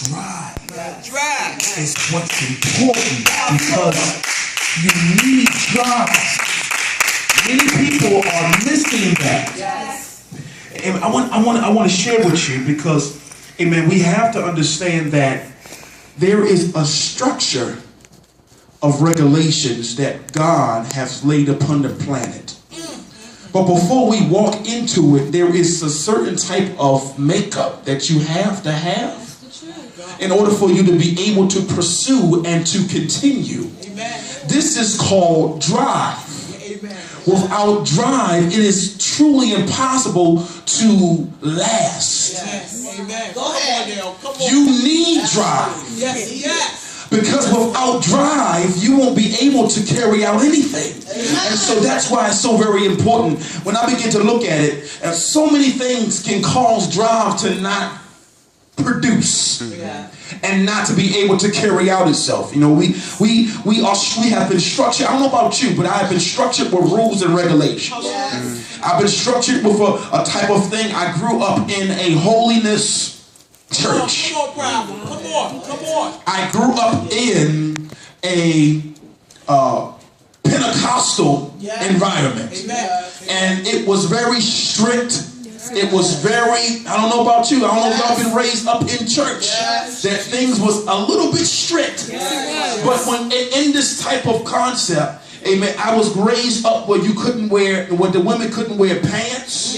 drive. Is what's important because you need drive. Many people are missing that. And I want to share with you because, amen, we have to understand that there is a structure of regulations that God has laid upon the planet. But before we walk into it, there is a certain type of makeup that you have to have in order for you to be able to pursue and to continue. This is called drive. Without drive, it is truly impossible to last. Go ahead. Come on. You need drive. Because without drive, you won't be able to carry out anything. And so that's why it's so very important. When I begin to look at it, so many things can cause drive to not produce and not to be able to carry out itself. You know, we have been structured. I don't know about you, but I have been structured with rules and regulations. I've been structured with a type of thing. I grew up in a holiness church. Come on. I grew up in a Pentecostal environment. And it was very strict. It was very, I don't know about you, I don't know if y'all been raised up in church, that things was a little bit strict. But when in this type of concept, amen, I was raised up where you couldn't wear, where the women couldn't wear pants.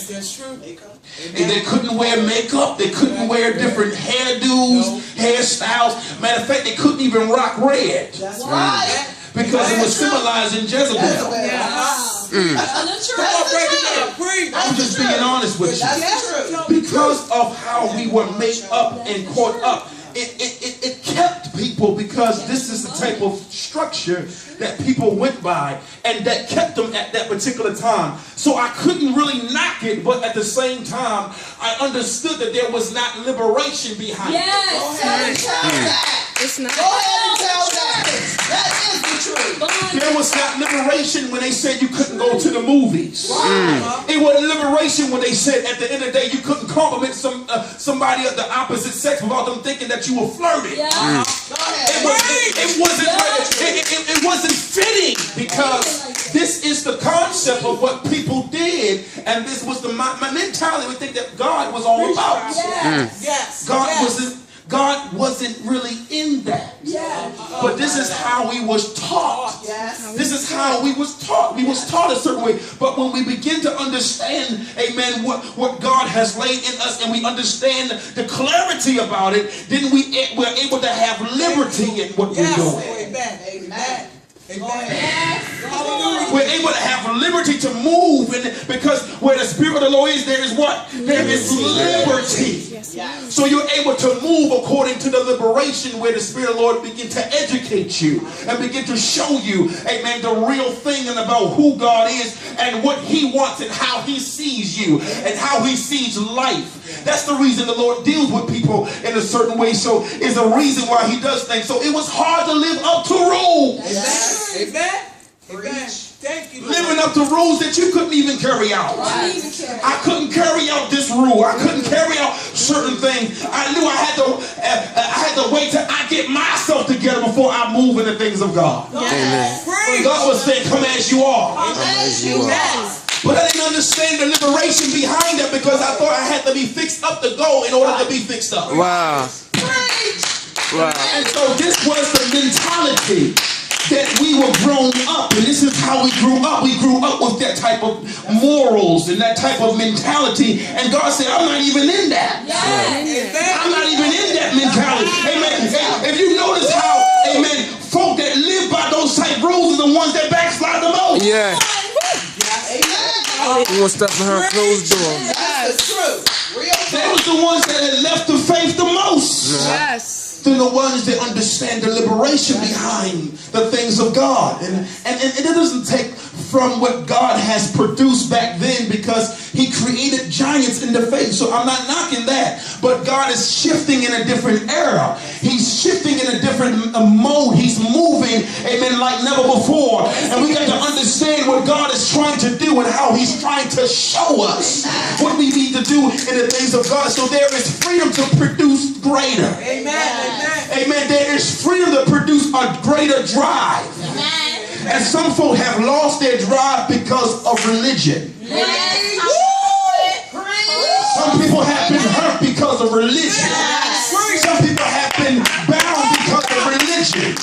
That's true. And they couldn't wear makeup. They couldn't wear different hairdos, hairstyles. Matter of fact, they couldn't even rock red. That's right. Because it was symbolizing Jezebel. I'm just being honest with you. Because of how we were made up and caught up, it kept people, because this is the type of structure that people went by and that kept them at that particular time. So I couldn't really knock it, but at the same time, I understood that there was not liberation behind it. Go ahead and tell that. It's not. Go ahead and tell that. That is the truth. There was not liberation when they said you couldn't go to the movies. It wasn't liberation when they said at the end of the day you couldn't compliment somebody of the opposite sex without them thinking that you were flirting. It wasn't fitting, because this is the concept of what people did, and this was the mentality we think that God was all about. God wasn't really in that. But this is how we was taught. This is how we was taught. We was taught a certain way. But when we begin to understand, amen, what God has laid in us, and we understand the clarity about it, then we're able to have liberty in what we're doing. Amen. We're able to have liberty to move, and because where the Spirit of the Lord is, there is what? There is liberty. So you're able to move according to the liberation where the Spirit of the Lord begin to educate you and begin to show you, amen, the real thing and about who God is and what He wants and how He sees you and how He sees life. That's the reason the Lord deals with people in a certain way. So it's a reason why He does things. So it was hard to live up to rules. Amen. Thank you. Living up to rules that you couldn't even carry out. I couldn't carry out this rule. I couldn't carry out certain things. I knew I had to wait till I get myself together before I move in the things of God. Amen. God was saying, come as you are. But I didn't understand the liberation behind that, because I thought I had to be fixed up to go in order to be fixed up. Wow. And so this was the mentality that we were grown up, and this is how we grew up. We grew up with that type of morals and that type of mentality, and God said, I'm not even in that. I'm not even in that mentality. Amen. If you notice how, amen, folk that live by those type rules are the ones that backslide the most. Yeah. You want stuff behind closed doors. That's true. They was the ones that had left the faith the most. Than the ones that understand the liberation behind the things of God. And it doesn't take from what God has produced back then, because He created giants in the faith. So I'm not knocking that. But God is shifting in a different era. He's shifting in a different mode. He's moving living, amen, like never before. And we got to understand what God is trying to do and how he's trying to show us what we need to do in the things of God. So there is freedom to produce greater. Amen. Amen. There is freedom to produce a greater drive. Amen. And some folk have lost their drive because of religion. Some people have been hurt because of religion. Some people have been bound because of religion.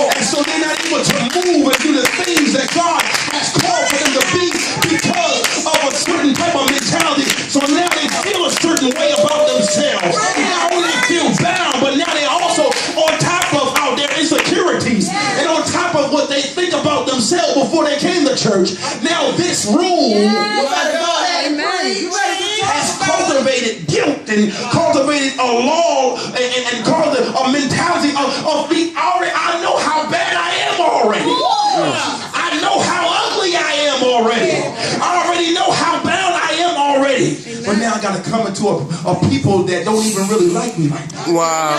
And so they're not able to move and do the things that God has called for them to be because of a certain type of mentality. So now they feel a certain way about themselves. Not only feel bound, but now they also on top of how their insecurities and on top of what they think about themselves before they came to church. Now this room has cultivated guilt and cultivated a law and cultivated a mentality of me already. I know how bad I am already. I know how ugly I am already. I already know how bound I am already. Amen. But now I got to come into a people that don't even really like me like that. Wow.